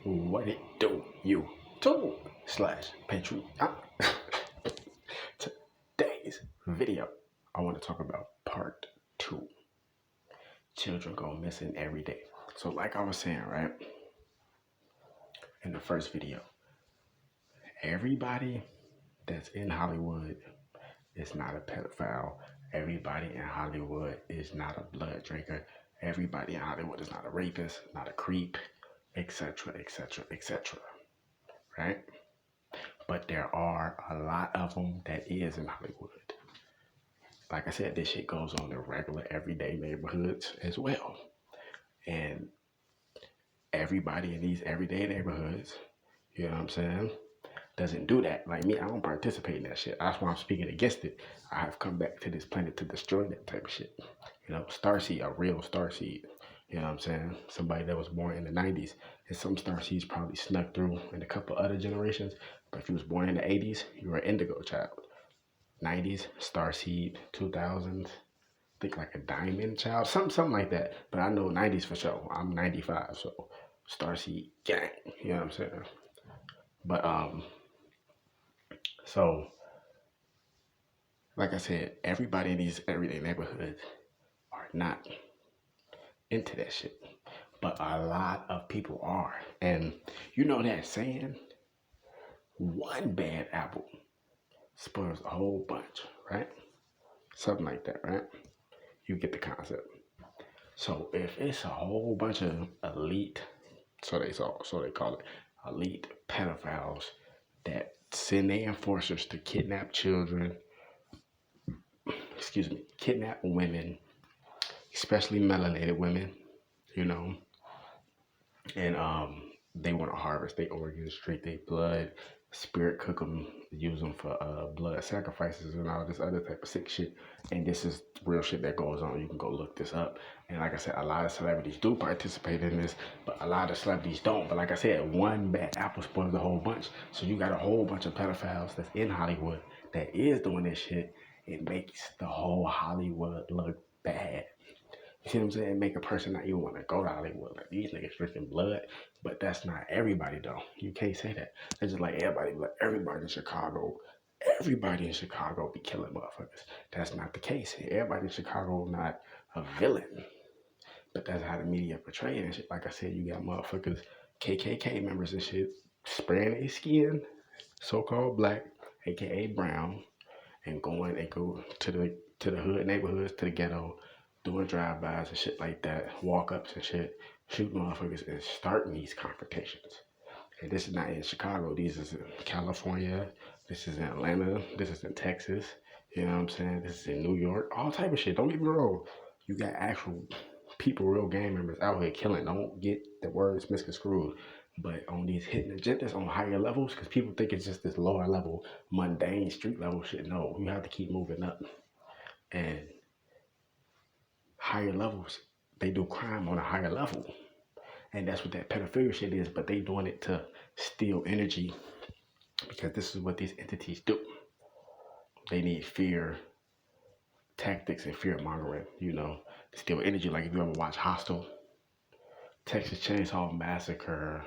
What it do, you too slash Patreon. Today's video, I want to talk about part 2. Children go missing every day. So like I was saying, right, in the first video, everybody that's in Hollywood is not a pedophile. Everybody in Hollywood is not a blood drinker. Everybody in Hollywood is not a rapist, not a creep, etc., etc., etc., right? But there are a lot of them that is in Hollywood. Like I said, this shit goes on in regular, everyday neighborhoods as well. And everybody in these everyday neighborhoods, you know what I'm saying, doesn't do that. Like me, I don't participate in that shit. That's why I'm speaking against it. I have come back to this planet to destroy that type of shit. You know, starseed, a real starseed. You know what I'm saying? Somebody that was born in the 90s. And some starseeds probably snuck through in a couple other generations. But if you was born in the 80s, you were an indigo child. 90s, starseed, 2000s, I think like a diamond child, something like that. But I know 90s for sure. I'm 95, so starseed gang. You know what I'm saying? But so like I said, everybody in these everyday neighborhoods are not into that shit. But a lot of people are. And you know that saying, one bad apple spoils a whole bunch, right? Something like that, right? You get the concept. So if it's a whole bunch of elite, so they call it elite pedophiles that send their enforcers to kidnap children, kidnap women, especially melanated women, you know, and they want to harvest their organs, drink their blood, spirit cook them, use them for blood sacrifices and all this other type of sick shit. And this is real shit that goes on. You can go look this up. And like I said, a lot of celebrities do participate in this, but a lot of celebrities don't. But like I said, one bad apple spoils the whole bunch. So you got a whole bunch of pedophiles that's in Hollywood that is doing this shit. It makes the whole Hollywood look bad. You see what I'm saying? Make a person not even want to go to Hollywood. Like, these niggas drinking blood. But that's not everybody, though. You can't say that. It's just like everybody, everybody in Chicago. Everybody in Chicago be killing motherfuckers. That's not the case. Everybody in Chicago not a villain. But that's how the media portray it and shit. Like I said, you got motherfuckers, KKK members and shit, spraying their skin, so-called black, a.k.a. brown, and go to the hood neighborhoods, to the ghetto, doing drive-bys and shit like that, walk-ups and shit, shooting motherfuckers and starting these confrontations. And this is not in Chicago. This is in California. This is in Atlanta. This is in Texas. You know what I'm saying? This is in New York. All type of shit. Don't get me wrong. You got actual people, real gang members out here killing. Don't get the words misconstrued. But on these hidden agendas on higher levels, because people think it's just this lower level, mundane, street level shit. No, you have to keep moving up. And higher levels, they do crime on a higher level. And that's what that pedophilia shit is, but they doing it to steal energy, because this is what these entities do. They need fear tactics and fear mongering, you know, to steal energy. Like if you ever watch Hostel, Texas Chainsaw Massacre,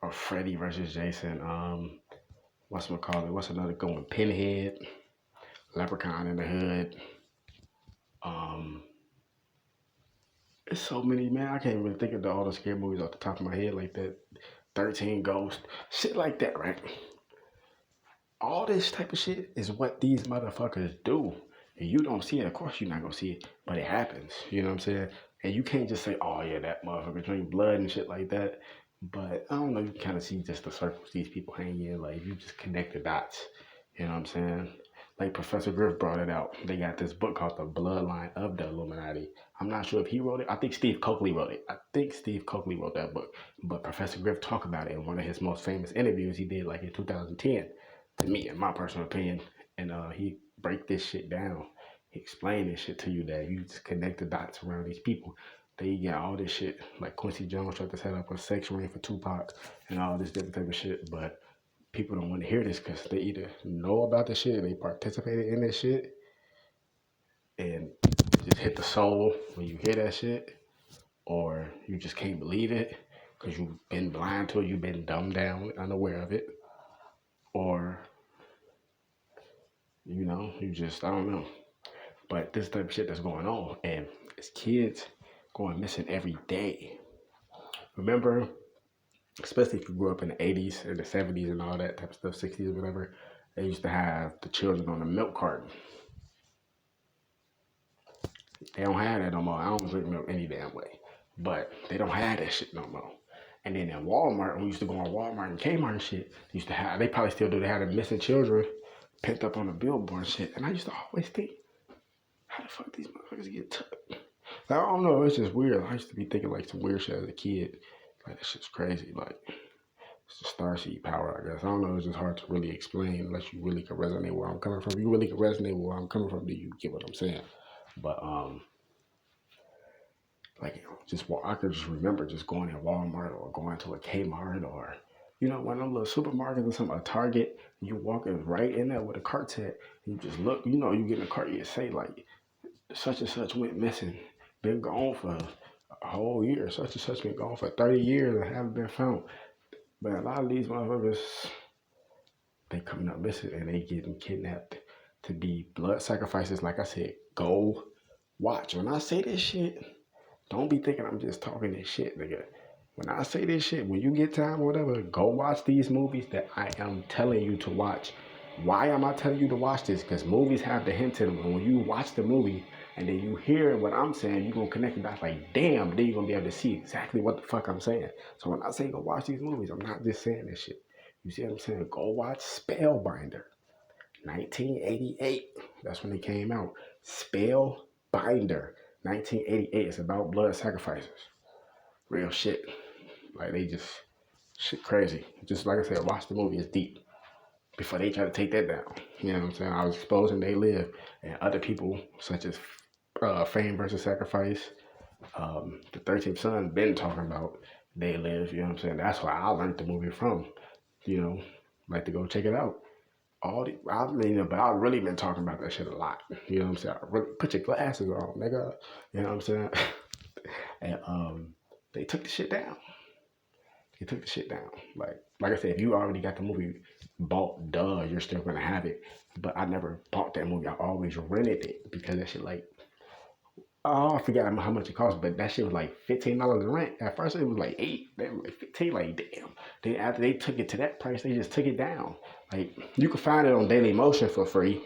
or Freddy versus Jason, what's another good one? Pinhead, Leprechaun in the Hood. It's so many, man. I can't even think of all the scary movies off the top of my head like that. 13 Ghosts, shit like that, right? All this type of shit is what these motherfuckers do. And you don't see it. Of course you're not going to see it, but it happens. You know what I'm saying? And you can't just say, oh, yeah, that motherfucker drink blood and shit like that. But I don't know, you can kind of see just the circles these people hang in. Like, you just connect the dots. You know what I'm saying? Like Professor Griff brought it out. They got this book called The Bloodline of the Illuminati. I'm not sure if he wrote it. I think Steve Coakley wrote it. I think Steve Coakley wrote that book. But Professor Griff talked about it in one of his most famous interviews he did like in 2010. To me, in my personal opinion. And he break this shit down. He explained this shit to you, that you just connect the dots around these people. They got all this shit. Like Quincy Jones tried to set up a sex ring for Tupac and all this different type of shit. But people don't want to hear this because they either know about the shit, they participated in this shit, and it just hit the soul when you hear that shit, or you just can't believe it, because you've been blind to it, you've been dumbed down, unaware of it, or you just I don't know. But this type of shit that's going on, and it's kids going missing every day. Remember, especially if you grew up in the 80s or the 70s and all that type of stuff, 60s, whatever, they used to have the children on the milk carton. They don't have that no more. I don't drink milk any damn way. But they don't have that shit no more. And then in Walmart, when we used to go on Walmart and Kmart and shit, they used to have, they probably still do, they had the missing children picked up on the billboard and shit. And I used to always think, how the fuck these motherfuckers get took? I don't know, it's just weird. I used to be thinking like some weird shit as a kid. Like, that shit's crazy. Like, it's the starseed power, I guess. I don't know, it's just hard to really explain unless you really can resonate where I'm coming from. If you really can resonate where I'm coming from, then you get what I'm saying. But, like, I could just remember just going to Walmart or going to a Kmart or, one of them little supermarkets or something, a Target, you walking right in there with a cart set, you just look, you get in a cart, you say, like, such and such went missing, been gone for a whole year, such and such been gone for 30 years and haven't been found. But a lot of these motherfuckers, they coming up missing and they getting kidnapped to be blood sacrifices. Like I said, go watch. When I say this shit, don't be thinking I'm just talking this shit, nigga. When I say this shit, when you get time or whatever, go watch these movies that I am telling you to watch. Why am I telling you to watch this? Because movies have the hint to them. And when you watch the movie and then you hear what I'm saying, you're going to connect the dots like, damn, then you're going to be able to see exactly what the fuck I'm saying. So when I say go watch these movies, I'm not just saying this shit. You see what I'm saying? Go watch Spellbinder. 1988. That's when it came out. Spellbinder. 1988. It's about blood sacrifices. Real shit. Like, they just shit crazy. Just like I said, watch the movie. It's deep. Before they try to take that down. You know what I'm saying? I was exposing They Live and other people such as Fame versus Sacrifice. The 13th Son been talking about They Live. You know what I'm saying? That's why I learned the movie from. Like to go check it out. But I've really been talking about that shit a lot. You know what I'm saying? Really, put your glasses on, nigga. You know what I'm saying? And they took the shit down. Like I said, if you already got the movie bought, you're still gonna have it. But I never bought that movie. I always rented it because that shit I forgot how much it cost, but that shit was like $15 to rent. At first it was like $8, then like $15, like damn. Then after they took it to that price, they just took it down. Like, you can find it on Daily Motion for free.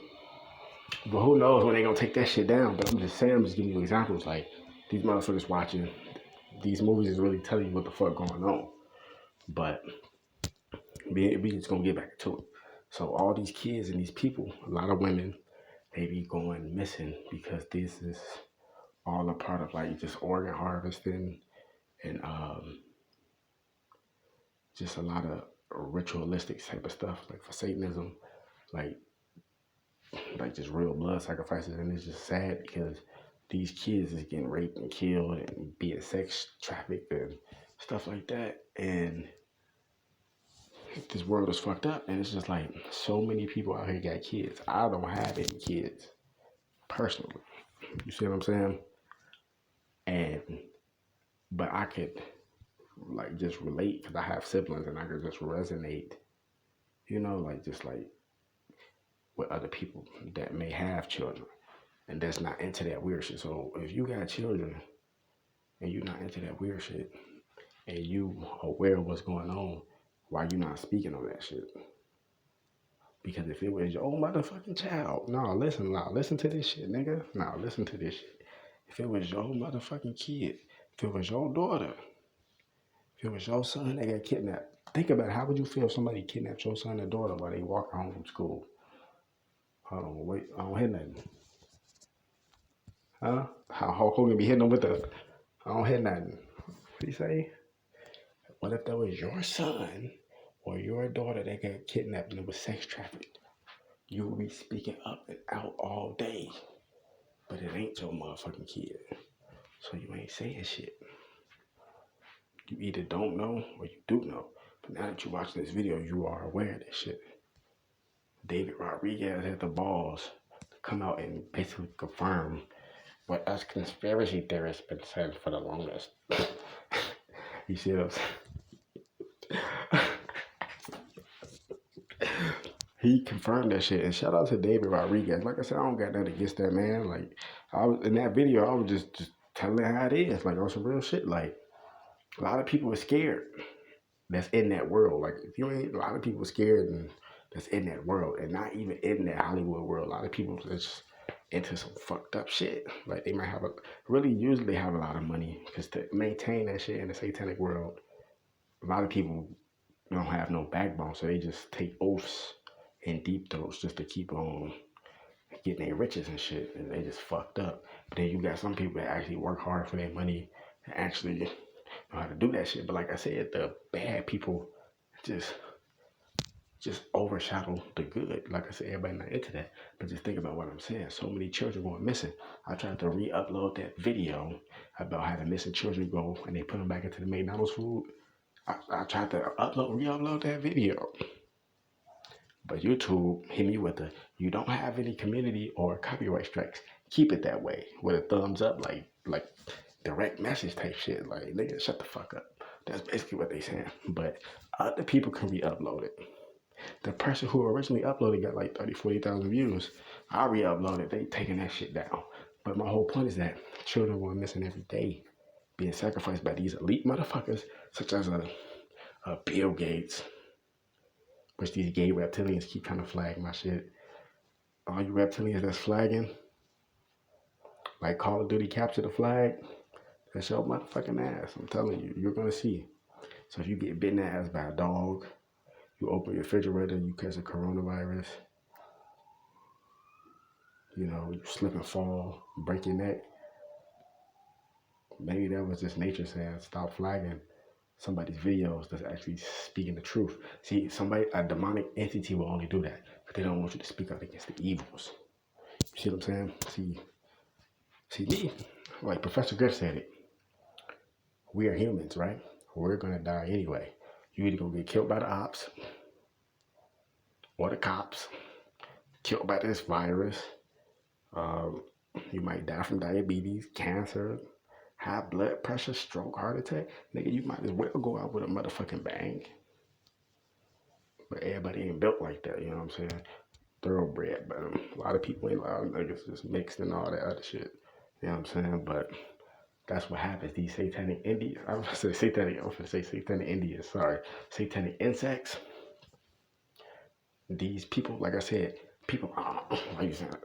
But who knows when they gonna take that shit down. But I'm just saying, I'm just giving you examples. Like, these motherfuckers watching these movies is really telling you what the fuck going on. But we just gonna get back to it. So all these kids and these people, a lot of women, they be going missing because this is all a part of like just organ harvesting and just a lot of ritualistic type of stuff, like for Satanism, like just real blood sacrifices. And it's just sad because these kids is getting raped and killed and being sex trafficked and stuff like that. And this world is fucked up. And it's just like so many people out here got kids. I don't have any kids personally. You see what I'm saying? But I could like just relate because I have siblings and I could just resonate, just like with other people that may have children and that's not into that weird shit. So if you got children and you're not into that weird shit and you aware of what's going on, why you not speaking on that shit? Because if it was your own motherfucking child, listen to this shit, nigga. Listen to this shit. If it was your motherfucking kid, if it was your daughter, if it was your son that got kidnapped, think about it. How would you feel if somebody kidnapped your son and daughter while they walk home from school? Hold on, wait, I don't hear nothing. Huh? How Hulk Hogan be hitting them with the, I don't hear nothing. What do you say? What if that was your son or your daughter that got kidnapped and was sex trafficked? You would be speaking up and out all day. But it ain't your motherfucking kid. So you ain't saying shit. You either don't know or you do know. But now that you're watching this video, you are aware of this shit. David Rodriguez had the balls to come out and basically confirm what us conspiracy theorists been saying for the longest. You see what I'm saying? He confirmed that shit. And shout out to David Rodriguez. Like I said, I don't got nothing against that man. Like I was in that video, I was just telling how it is, like on some real shit. Like a lot of people are scared that's in that world. Like if you ain't, a lot of people scared and that's in that world, and not even in that Hollywood world. A lot of people just into some fucked up shit. Like they might have usually have a lot of money because to maintain that shit in the satanic world, a lot of people don't have no backbone, so they just take oaths and deep throats just to keep on getting their riches and shit, and they just fucked up. But then you got some people that actually work hard for their money and actually know how to do that shit. But like I said, the bad people just overshadow the good. Like I said, everybody not into that. But just think about what I'm saying. So many children going missing. I tried to re-upload that video about how the missing children go and they put them back into the McDonald's food. I tried to re-upload that video. But YouTube hit me with you don't have any community or copyright strikes. Keep it that way with a thumbs up, like direct message type shit. Like nigga, shut the fuck up. That's basically what they saying. But other people can re-upload it. The person who originally uploaded got like 30, 40,000 views. I re-upload it. They taking that shit down. But my whole point is that children were missing every day, being sacrificed by these elite motherfuckers, such as a Bill Gates, which these gay reptilians keep trying to flag my shit. All you reptilians that's flagging, like Call of Duty capture the flag, that's your motherfucking ass. I'm telling you, you're gonna see. So if you get bitten ass by a dog, you open your refrigerator, you catch a coronavirus, you slip and fall, break your neck. Maybe that was just nature saying stop flagging somebody's videos that's actually speaking the truth. See, a demonic entity will only do that because they don't want you to speak out against the evils. You see what I'm saying? See me, like Professor Griff said it. We are humans, right? We're gonna die anyway. You either gonna get killed by the ops or the cops, killed by this virus. You might die from diabetes, cancer, high blood pressure, stroke, heart attack. Nigga, you might as well go out with a motherfucking bang. But everybody ain't built like that, you know what I'm saying? Thoroughbred, but a lot of people ain't, a lot of niggas just mixed and all that other shit. You know what I'm saying? But that's what happens. These satanic Indians, I was gonna say satanic Indians, sorry. Satanic insects. These people, like I said, people,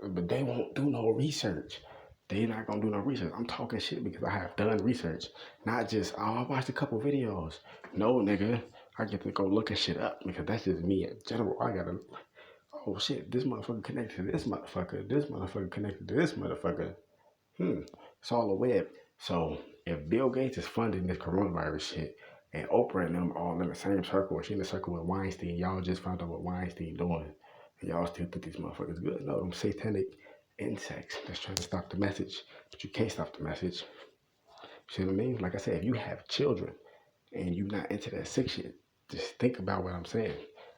but they won't do no research. They not gonna do no research. I'm talking shit because I have done research. Not just, I watched a couple videos. No, nigga, I get to go look at shit up because that's just me in general. I gotta, oh shit, this motherfucker connected to this motherfucker connected to this motherfucker. It's all a web. So if Bill Gates is funding this coronavirus shit and Oprah and them all in the same circle, or she in the circle with Weinstein, y'all just found out what Weinstein doing, and y'all still think these motherfuckers good. No, them satanic insects that's trying to stop the message, but you can't stop the message. See what I mean? Like I said, if you have children and you're not into that sick shit, just think about what I'm saying.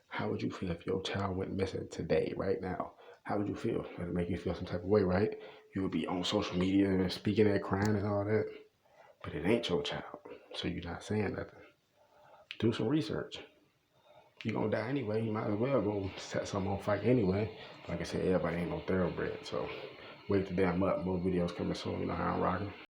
How would you feel if your child went missing today, right now? How would you feel? Would it make you feel some type of way, right? You would be on social media and speaking that crying and all that. But it ain't your child, so you're not saying nothing. Do some research. You're gonna die anyway. You might as well go set something on fire anyway. Like I said, everybody ain't no thoroughbred, so wake the damn up. More videos coming soon. You know how I'm rocking.